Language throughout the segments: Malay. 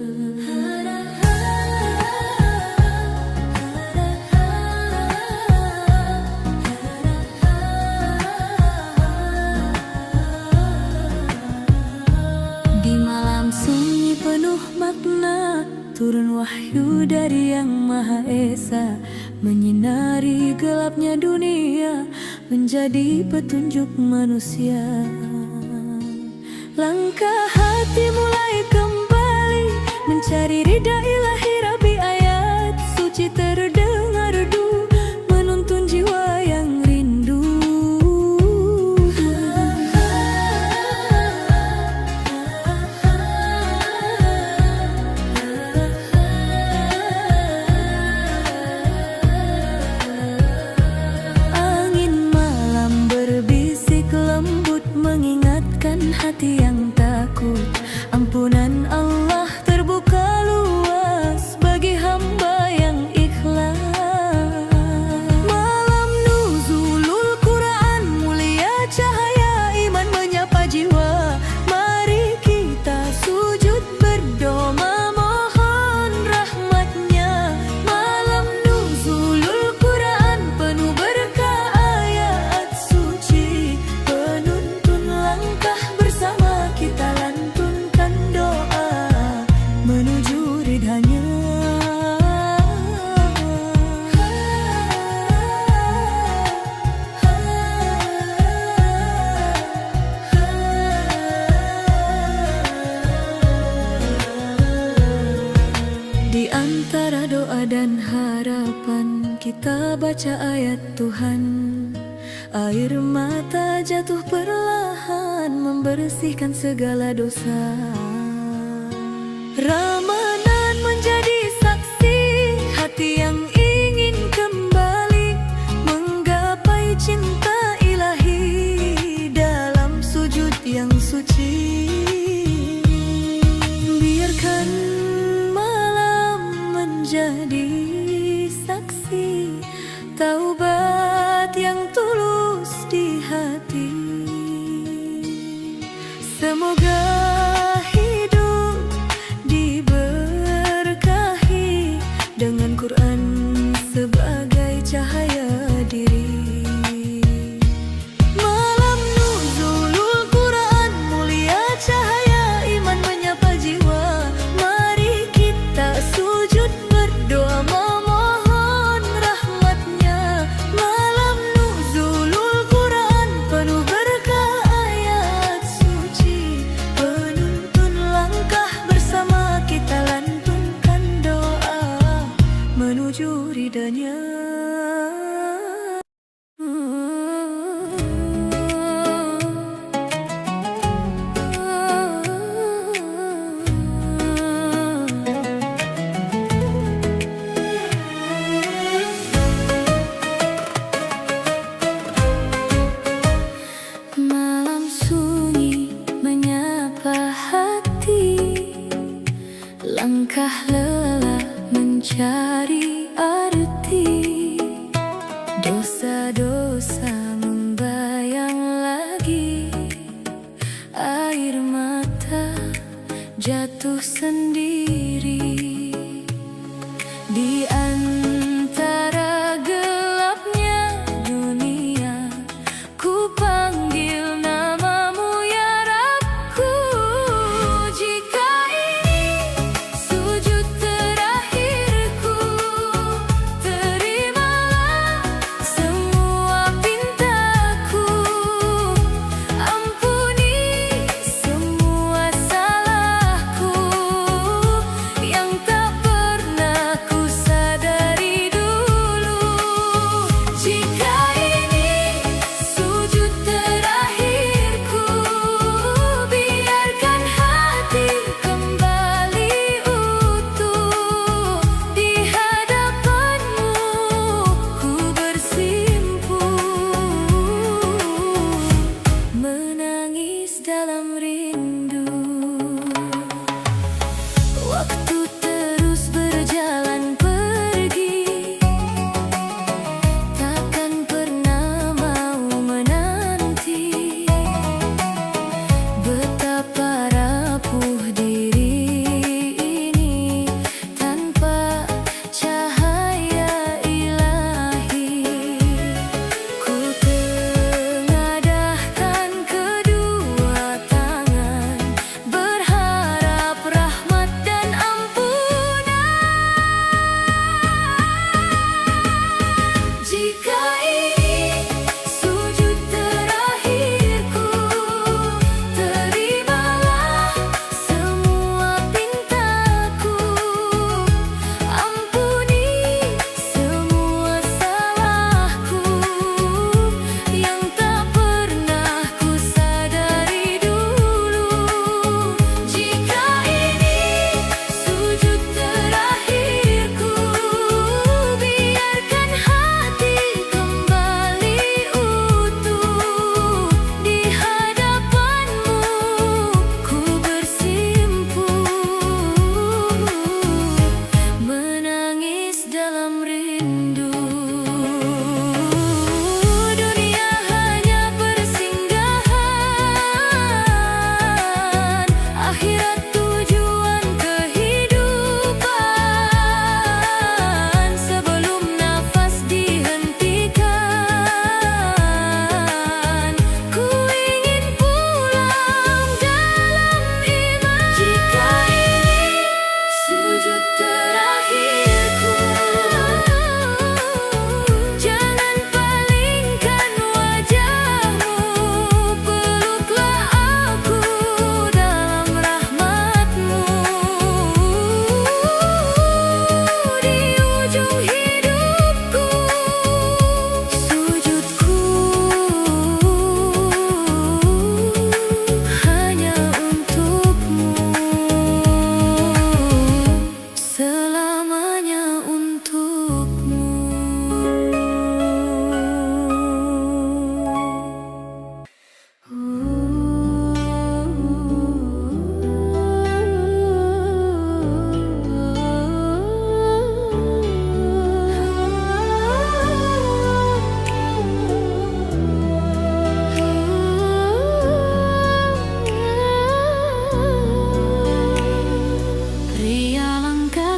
Di malam sunyi penuh makna, turun wahyu dari Yang Maha Esa, menyinari gelapnya dunia, menjadi petunjuk manusia. Langkah hati mulai kembali, mencari ridha ilahi Rabbi. Ayat suci terdengar merdu, menuntun jiwa yang rindu. Angin malam berbisik lembut, mengingatkan hati yang takut. Ampunan Allah terbuka luas bagi hamba yang ikhlas. Malam nuzulul Quran, mulia cahaya iman menyapa jiwa. Mari kita sujud berdoa mohon rahmatnya. Malam nuzulul Quran penuh berkah ayat suci, penuntun langkah bersama kita lantunkan doa menuju ridhanya. Di antara doa dan harapan, kita baca ayat Tuhan. Air mata jatuh perlahan, membersihkan segala dosa. Ramadan menjadi saksi, hati yang ingin kembali menggapai cinta ilahi dalam sujud yang suci. Biarkan malam menjadi saksi taubat yang tulus di hati. Semoga hidup diberkahi dengan Quran sebagai cahaya diri. Malam nuzulul Quran, mulia cahaya iman menyapa jiwa. Mari kita sujud berdoa memohon rahmatnya. Malam nuzulul Quran penuh berkah ayat suci, penuntun langkah bersama kita lantunkan doa menuju ridhanya. Malam sunyi menyapa hati, langkah lelah mencari arti. Dosa-dosa membayang lagi, air mata jatuh sendiri. Di antara gelapnya dunia, ku panggil namamu ya Rabbku. Jika ini sujud terakhirku, terimalah semua pintaku. Ampuni semua salahku yang tak pernah ku sadari.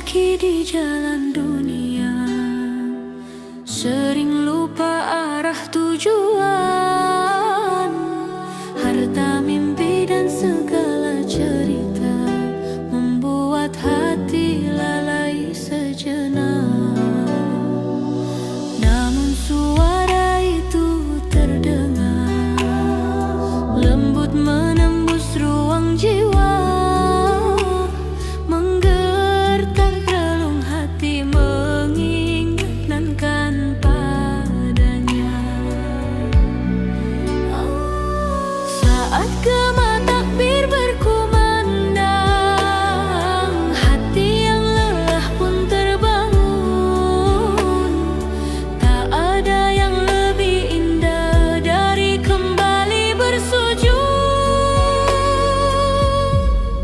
kaki di jalan dunia, sering lupa arah tujuan. Harta, mimpi, dan segala cerita membuat hati lalai sejenak. Namun suara itu terdengar, lembut menembus ruang jiwa, menggetar relung hati mengingatkan padanya. Saat gema takbir berkumandang, hati yang lelah pun terbangun. Tak ada yang lebih indah dari kembali bersujud.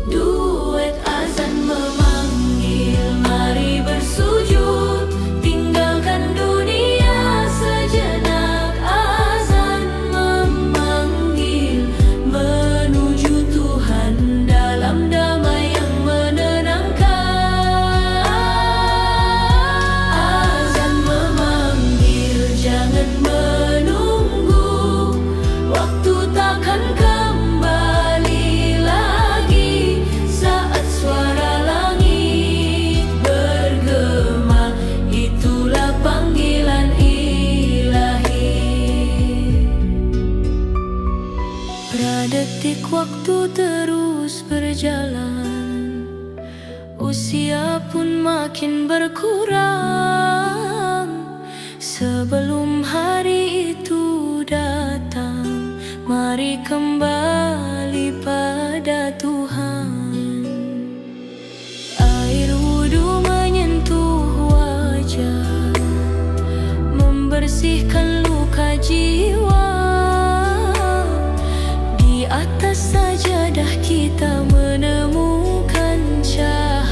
Duet azan memanggil, mari bersujud, tinggalkan dunia sejenak. Azan memanggil menuju Tuhan dalam damai yang menenangkan. Azan memanggil, jangan menunggu, waktu takkan kembali lagi. Saat suara langit bergema, itulah panggilan ilahi. Pradetik waktu terus berjalan, usia pun makin berkurang. Sebelum hari itu datang, mari kembali pada Tuhan. Air wudhu menyentuh wajah, membersihkan luka jiwa. Di atas sajadah kita menemukan cahayanya.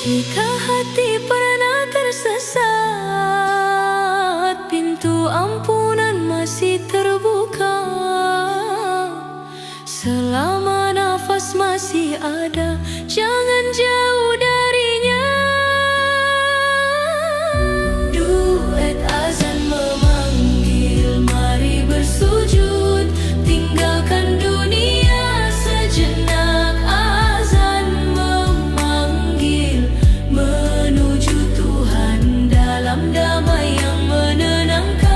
Jika hati pernah tersesat, pintu ampunan masih terbuka. Selama nafas masih ada, jangan jauh darinya. Duet azan memanggil, mari bersujud, tinggalkan dunia sejenak. Azan memanggil menuju Tuhan dalam damai yang menenangkan.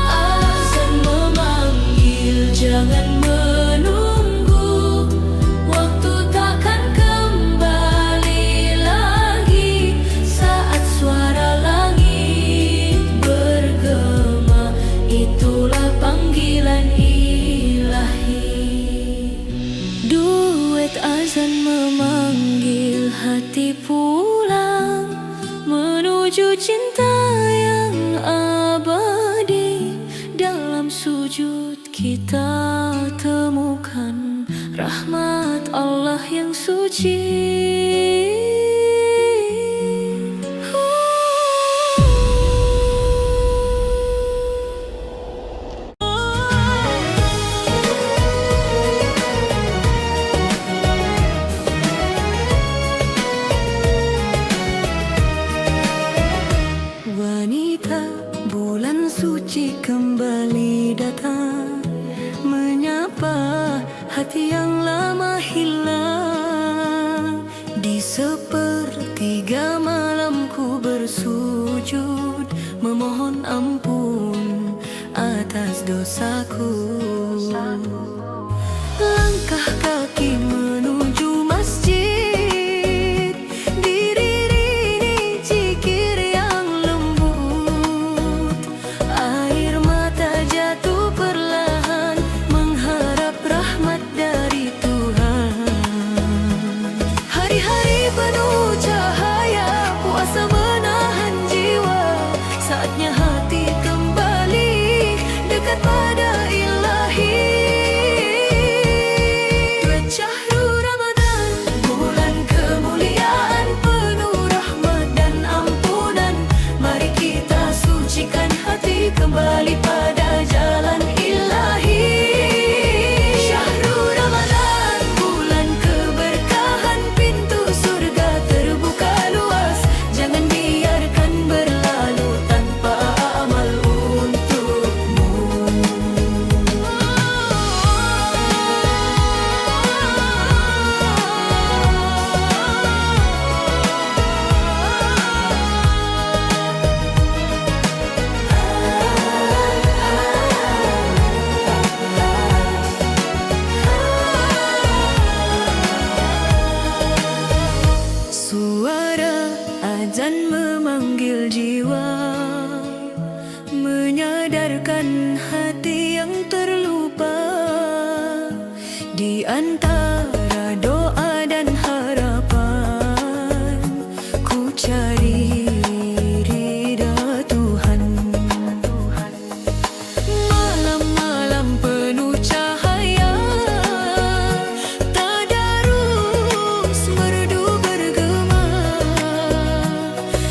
Azan memanggil, jangan menunggu, waktu takkan kembali lagi. Saat suara langit bergema, itulah panggilan ilahi. Duet azan memanggil hati pulang, menuju cinta yang abadi. Dalam sujud kita temukan rahmat Allah yang suci. Wanita, bulan suci kembali datang, menyapa hati yang lama hilang. Di sepertiga malamku bersujud, memohon ampun atas dosaku. Langkah kaki menuju masjid, diiringi zikir yang lembut. Air mata jatuh perlahan, mengharap rahmat dari Tuhan. Hari-hari penuh cahaya, puasa menahan jiwa. Saatnya hati kembali dekat pada ilahi. Antara doa dan harapan, ku cari ridha Tuhan. Malam-malam penuh cahaya, tadarus merdu bergema.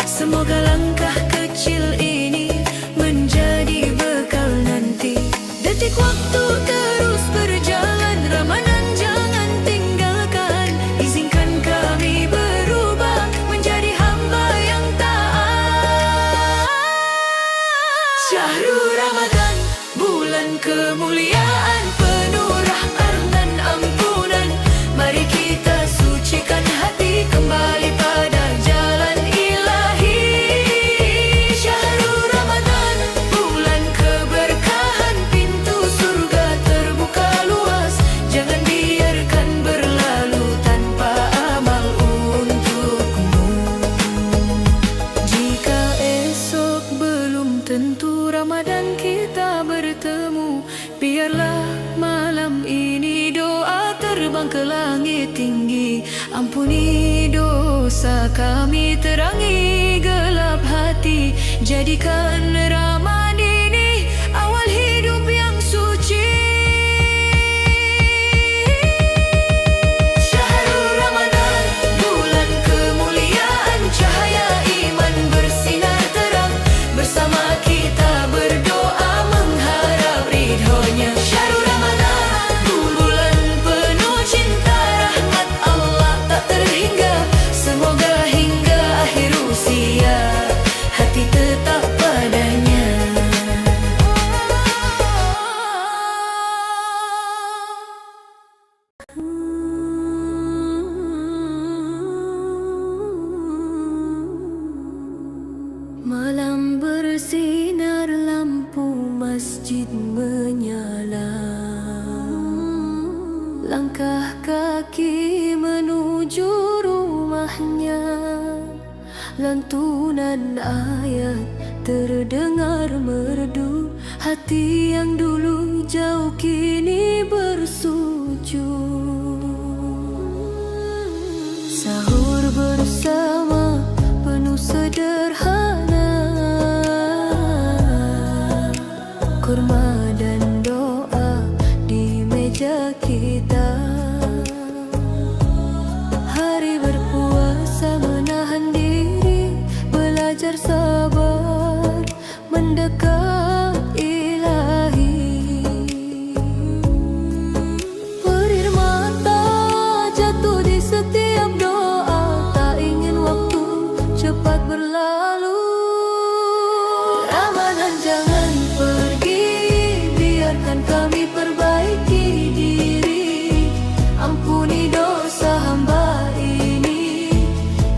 Semoga langkah kecil ini menjadi bekal nanti. Detik waktu terus berjalan, Ramadan jangan tinggalkan. Izinkan kami berubah menjadi hamba yang taat. Syahrul Ramadan, bulan kemuliaan, penuh rahmat dan ampunan. Mari kita sucikan hati kembali pada jalan ilahi. Syahrul Ramadan, bulan keberkahan, pintu surga terbuka luas. Jangan biarkan berlalu tanpa amal untukmu. Jika esok belum tentu Ramadan kita bertemu, biarlah malam ini doa terbang ke langit tinggi. Ampuni dosa kami, terangi gelap hati. Jadikan Ramadan ini awal hidup yang suci. Syahrul Ramadan, bulan kemuliaan, cahaya iman bersinar terang. Bersama kita berdoa mengharap ridhonya. Syahrul Ramadan, bulan penuh cinta, rahmat Allah tak terhingga. Semoga hingga akhir usia hati tetap padanya. Malam bersinar, lampu masjid menyala. Langkah kaki menuju rumahnya. Lantunan ayat terdengar merdu. Hati yang dulu jauh kini bersujud. Sahur bersama penuh sederhana, kurma dan doa di meja kita. Hari berpuasa menahan diri, belajar sabar mendekat ilahi. Perir mata jatuh di setiap doa, tak ingin waktu cepat berlalu. Ramadan jangan pergi, biarkan kami perbaiki diri. Ampuni dosa hamba ini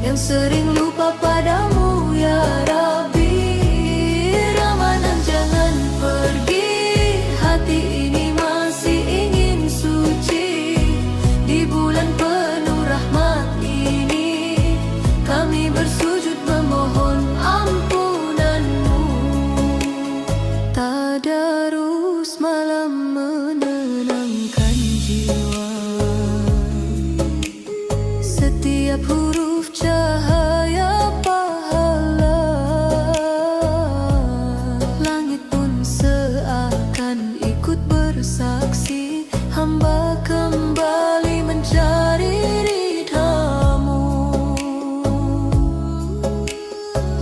yang sering lupa padamu ya Rabbi. Ramadan jangan pergi, hati ini masih ingin suci. Di bulan penuh rahmat ini kami bersujud memohon ampunanmu. Tadarus malam menenangkan jiwa. Setiap huruf cahaya pahala. Langit pun seakan ikut bersaksi. Hamba kembali mencari ridhamu.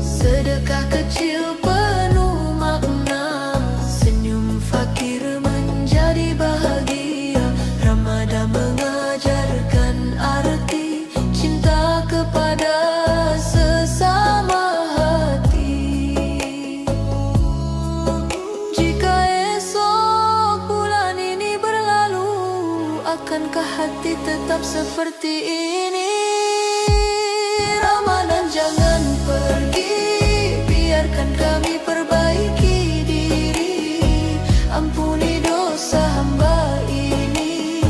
Sedekah kecil penuh makna, senyum fakir menjadi bahagia. Ramadan mengajarkan arti cinta kepada sesama hati. Jika esok bulan ini berlalu, akankah hati tetap seperti ini? Ramadan jangan pergi, biarkan kami perbaiki diri. Ampuni dosa hamba ini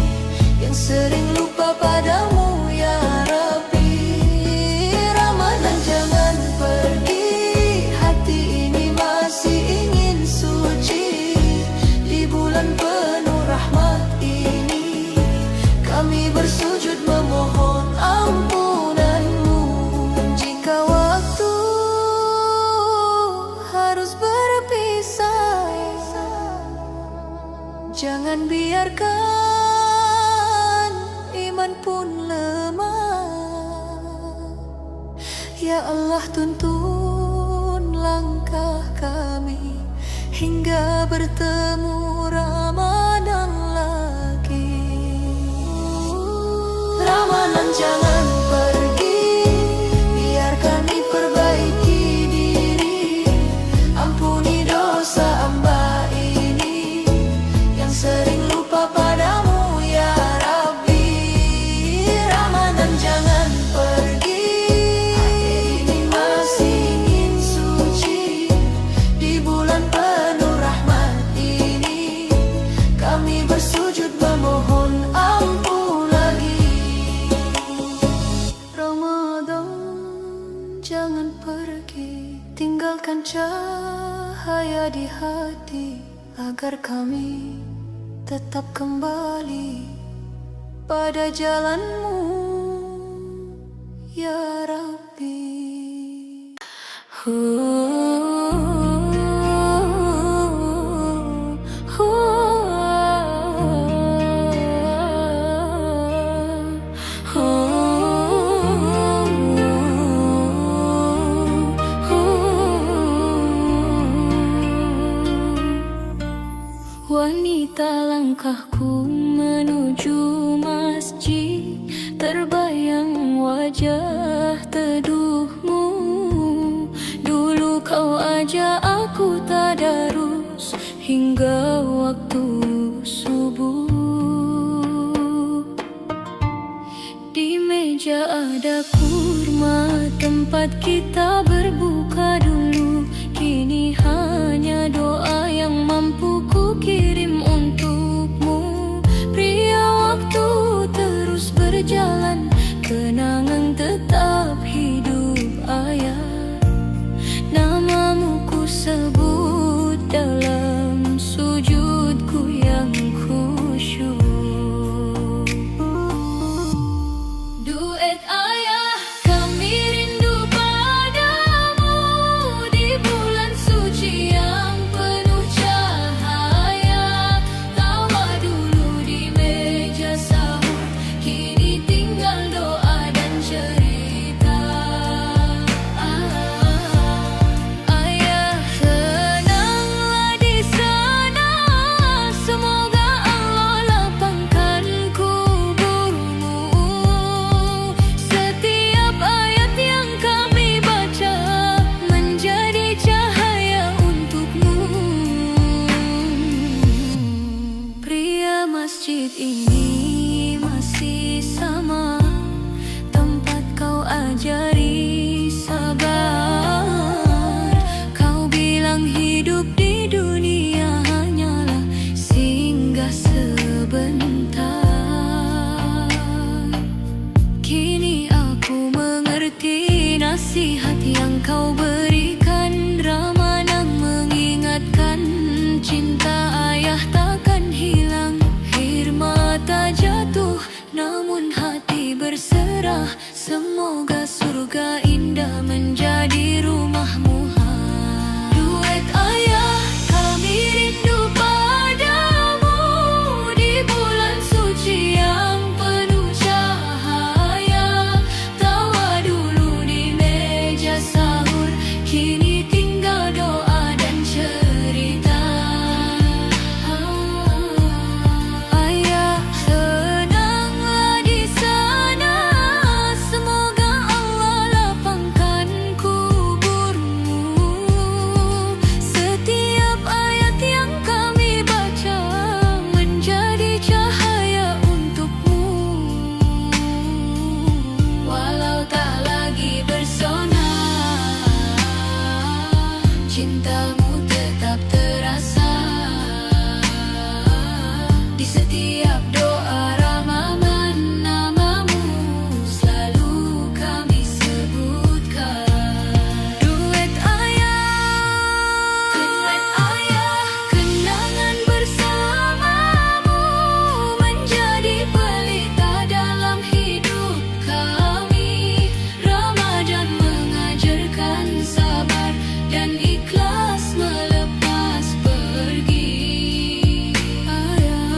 yang sering lupa padamu ya Rabbi. Ramadan jangan pergi, hati ini masih ingin suci. Di bulan penuh rahmat ini Jangan biarkan iman pun lemah. Ya Allah, tuntun langkah kami hingga bertemu Ramadan lagi. Ramadan jangan pergi, biar kami perbaiki diri. Ampuni dosa hamba ini yang sering lupa padamu ya Rabbi. Ramadan jangan pergi, ini masih ingin suci. Di bulan penuh rahmat ini kami bersujud memohon ampun lagi. Ramadan jangan pergi, tinggalkan cahaya di hati agar kami tetap kembali pada jalanmu ya Rabbi. Wanita langkahku menuju masjid, terbayang wajah teduhmu. Dulu kau ajak aku tadarus hingga waktu subuh. Di meja ada kurma, tempat kita berbuka dulu. Kini hanya doa yang mampu ku kirim untukmu. Pria waktu terus berjalan, kenangan tetap hidup ayah. Namamu ku sebut dalam sujudku yang khusyuk. Duet ayah, kami rindu padamu di bulan suci yang penuh cahaya. Tawa dulu di meja sahur, kini tinggal doa dan cerita. Ayah, tenanglah di sana, semoga Allah lapangkan kuburmu. Setiap ayat yang kami baca menjadi cahaya untukmu. Pria masjid ini masih sama, tempat kau ajari sabar. Kau bilang hidup di dunia hanyalah singgah sebentar. Kini aku mengerti nasihat yang kau berikan. Ramadan mengingatkan cinta ayah takkan hilang. Air mata jatuh namun hati berserah. Semoga surga indah menjadi rumahmu. Duet ayah, kami rindu padamu di bulan suci yang penuh cahaya. Tawa dulu di meja sahur, kini tinggal doa dan cerita. Ayah, tenanglah di sana, semoga Allah lapangkan kuburmu. Setiap ayat yang kami baca menjadi cahaya untukmu. Walau tak lagi bersona, cintamu tetap terasa. Di setiap doa Ramadan, namamu selalu kami sebutkan. Duet ayah, kenangan bersamamu menjadi pelita dalam hidup kami. Ramadan mengajarkan sabar dan ikhlas melepas pergi. Ayah,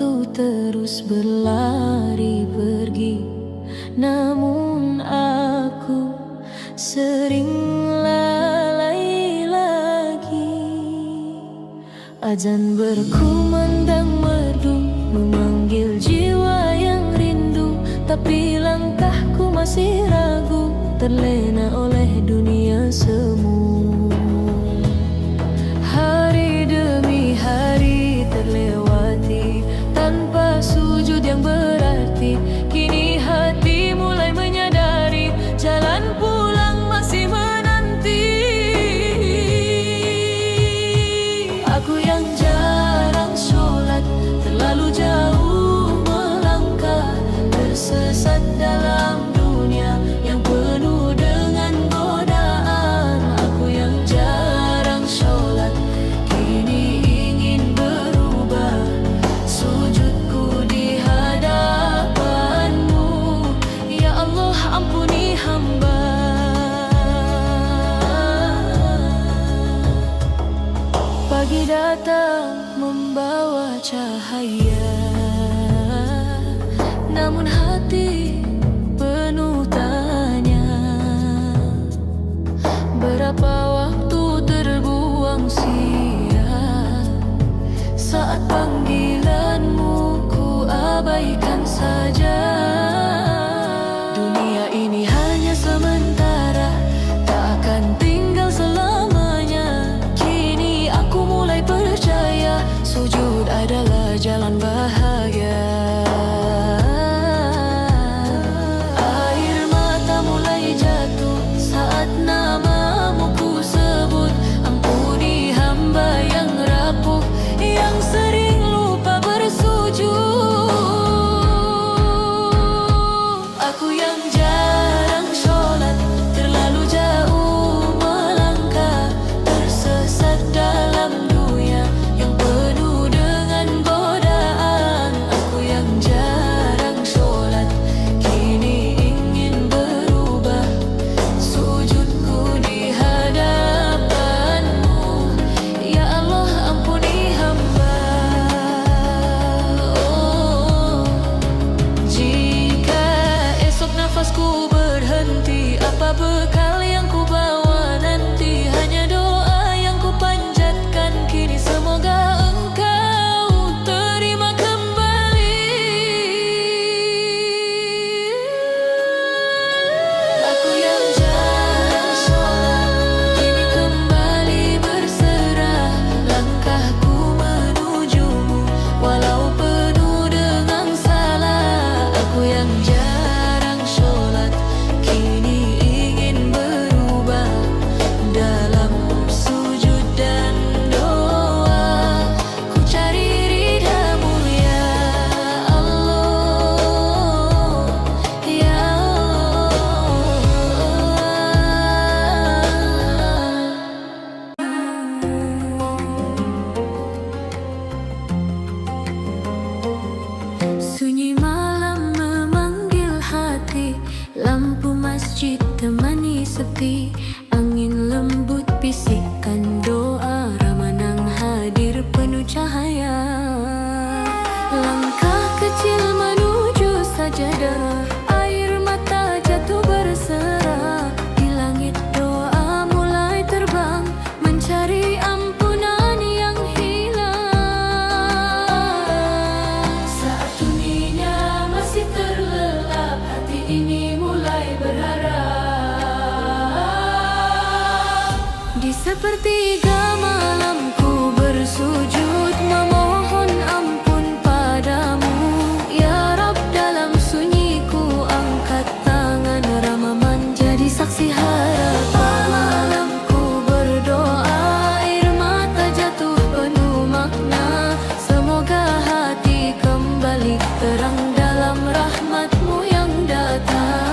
waktu terus berlari pergi, namun aku sering lalai lagi. Azan berkumandang merdu, memanggil jiwa yang rindu, tapi langkahku masih ragu, terlena oleh dunia semu. Hari demi hari terlewati tanpa sujud yang berarti. Kini hati mulai menyadari, jalan pulang masih menanti. Aku yang jarang sholat, terlalu jauh melangkah, tersesat dalam dunia yang penuh dengan godaan. Aku yang jarang sholat, kini ingin berubah, sujudku di hadapanmu. Ya Allah, ampuni hamba. Pagi datang membawa cahaya, namun hati penuh tanya. Berapa waktu terbuang sia, saat panggilanmu ku abaikan saja. Dunia ini hanya sementara, tak akan tinggal selamanya. Kini aku mulai percaya, sujud adalah jalan bahagia. Air mata mulai jatuh saat namamu ku sebut. Ampuni hamba yang rapuh, yang sering lupa bersujud. Aku yang jarang sholat, terlalu jauh melangkah, tersesat dalam dunia yang penuh dengan godaan. Aku yang jarang sholat, kini ingin berubah, sujudku di hadapanmu. Ya Allah, ampuni hamba. Oh, jika esok nafasku berhenti, apa bekal yang ku bawa nanti? Hanya doa yang ku panjatkan kini, semoga engkau terima kembali. Aku yang jarang sholat, kini kembali berserah, langkahku menujumu walau penuh dengan salah. Aku yang jarang sholat, kini ingin berubah, dalam sujud dan doa ku cari ridhamu ya Allah, ya Sunyi malam memanggil hati, lampu masjid temani sepi, angin lembut bisikan doa, Ramanang hadir penuh cahaya. Langkah kecil menuju sajadah, air mata jatuh berserah, di langit doa mulai terbang, mencari ampunan yang hilang. Saat dunia masih terlelap, hati ini mulai berharap. Di sepertiga malam ku bersujud, memohon ampun padamu. Ya Rab, dalam sunyiku angkat tangan, Ramaman jadi saksi harapan. Malam ku berdoa, air mata jatuh penuh makna, semoga hati kembali terang dalam rahmatmu yang datang.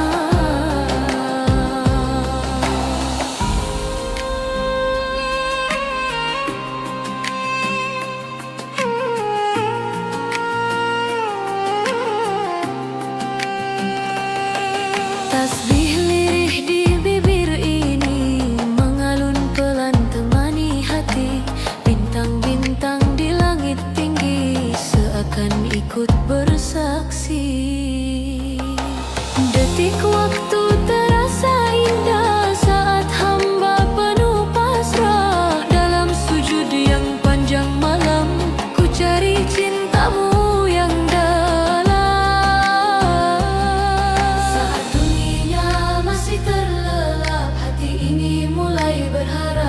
Tasbih lirih di bibir ini mengalun pelan temani hati, bintang-bintang di langit tinggi seakan ikut ikut bersaksi. Detik waktu terasa indah saat hamba penuh pasrah. Dalam sujud yang panjang malam, ku cari cintamu yang dalam. Saat dunia masih terlelap, hati ini mulai berharap.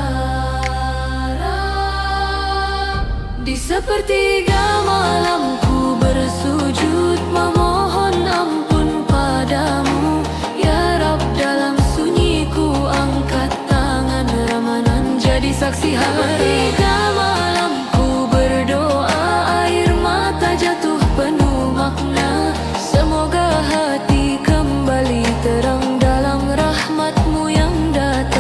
Di sepertiga malam ku bersujud memohon ampun padamu, ya Rab. Dalam sunyi ku angkat tangan, Ramadan jadi saksi hari. Sepertiga malam ku berdoa, air mata jatuh penuh makna. Semoga hati kembali terang dalam rahmatmu yang datang.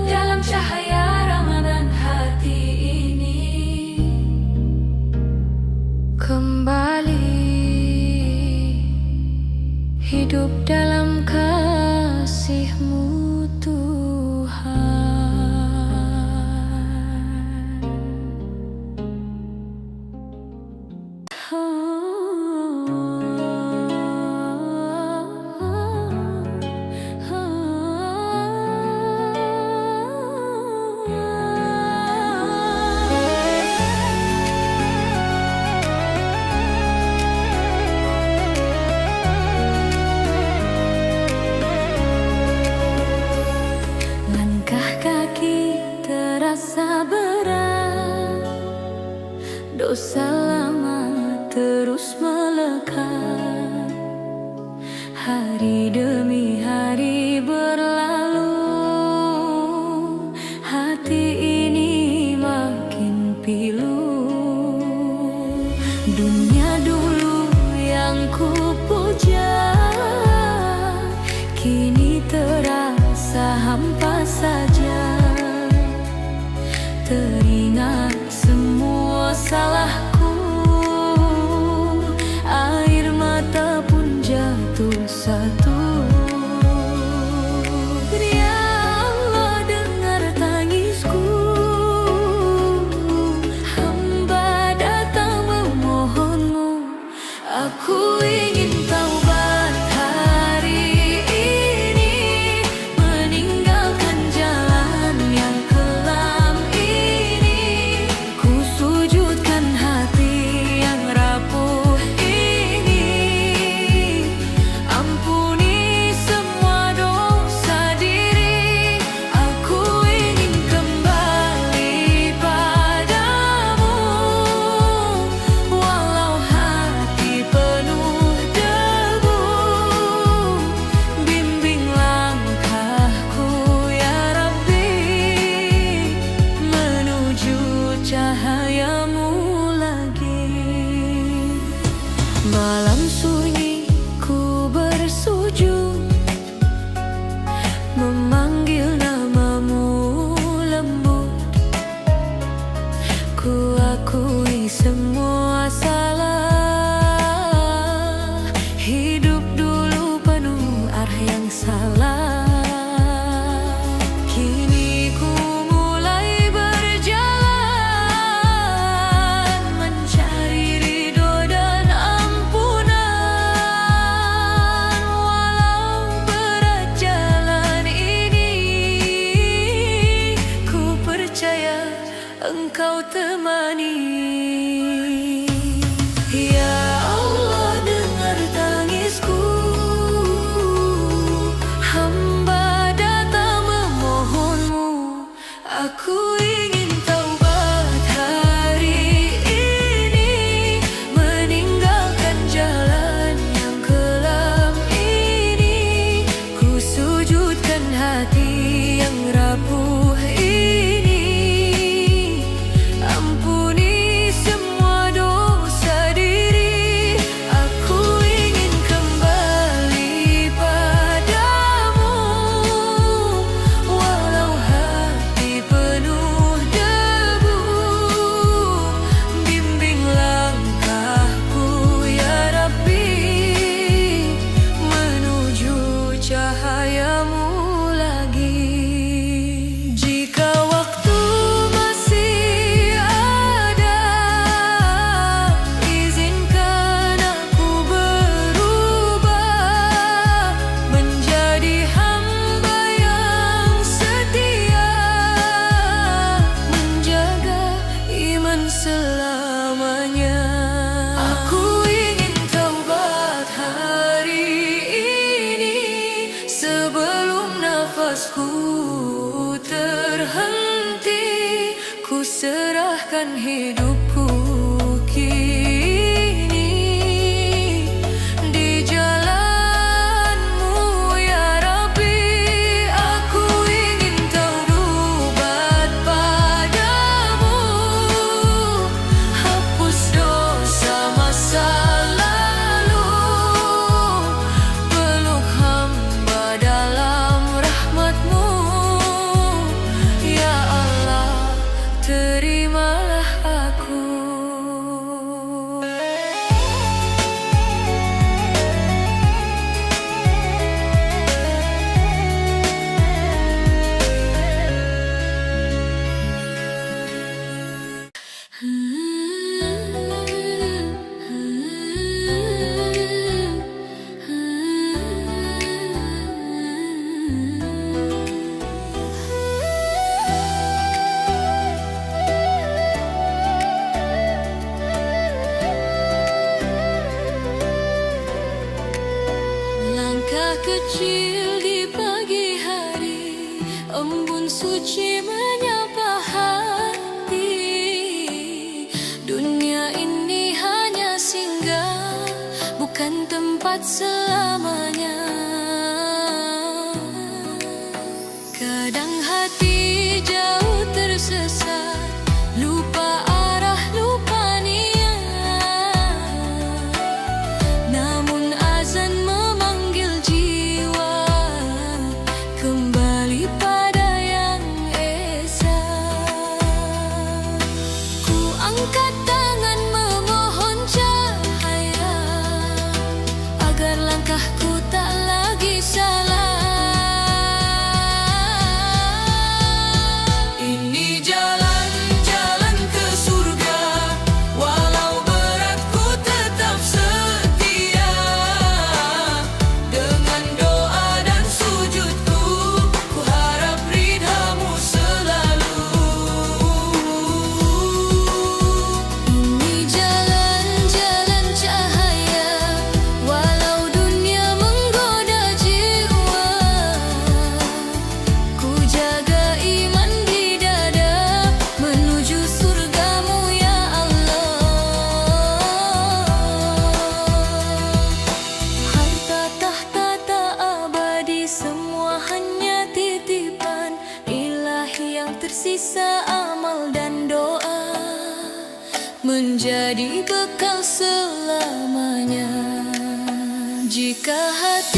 Dalam cahaya Ramadan, hati ini kembali hidup dalam kasih-Mu Tuhan. Terasa berat, dosa lama terus melekat. Hari demi hari berlalu, hati ini makin pilu. Dunia dulu yang ku puja, kini terasa hampa saja. Teringat semua salahku, air mata pun jatuh satu. Ya Allah, dengar tangisku, hamba datang memohon-Mu. Aku ingin taubat hari ini, meninggalkan jalan yang kelam ini. Ku sujudkan hati yang rapuh ini, ampuni semua dosa diri. Aku ingin kembali padamu, walau hati penuh debu. Bimbing langkahku ya Rabbi, menuju cahaya-Mu lagi. Malam sunyi ku bersujud, memanggil nama-Mu lembut. Ku akui semua salah, hidup dulu penuh arah yang salah. Kini ku mulai berjalan, mencari ridho dan ampunan. Walau berat jalan ini, ku percaya Engkau temani. Ya Allah, dengar tangisku, hamba datang memohon-Mu. Aku ingin taubat hari ini, meninggalkan jalan yang kelam ini. Ku sujudkan hati yang rapuh ini, ampuni semua dosa diri. Aku ingin kembali padamu, nafasku terhenti, ku serahkan hidupku kini di jalanmu ya Rabbi. Aku ingin taubat padamu, hapus dosa masa lalu, peluk hamba dalam rahmat-Mu ya Allah, terimalah aku. Langkah kecil di pagi hari, embun suci menyapa hati. Dunia ini hanya singgah, bukan tempat selamanya. Kadang hati jauh tersesat, lupa arah, lupa niat. Namun azan memanggil jiwa kembali pada yang esa. Ku angkat tangan memohon cahaya, agar langkahku tak lagi salah. Ini jalan-jalan ke surga, walau berat ku tetap setia. Dengan doa dan sujudku, ku harap ridha-Mu selalu. Ini jalan-jalan cahaya, walau dunia menggoda jiwa. Ku jaga iman di dada, menuju surga-Mu ya Allah. Harta tahta tak abadi, semua hanya titipan Ilahi. Yang tersisa amal dan doa, menjadi bekal selamanya. Jika hati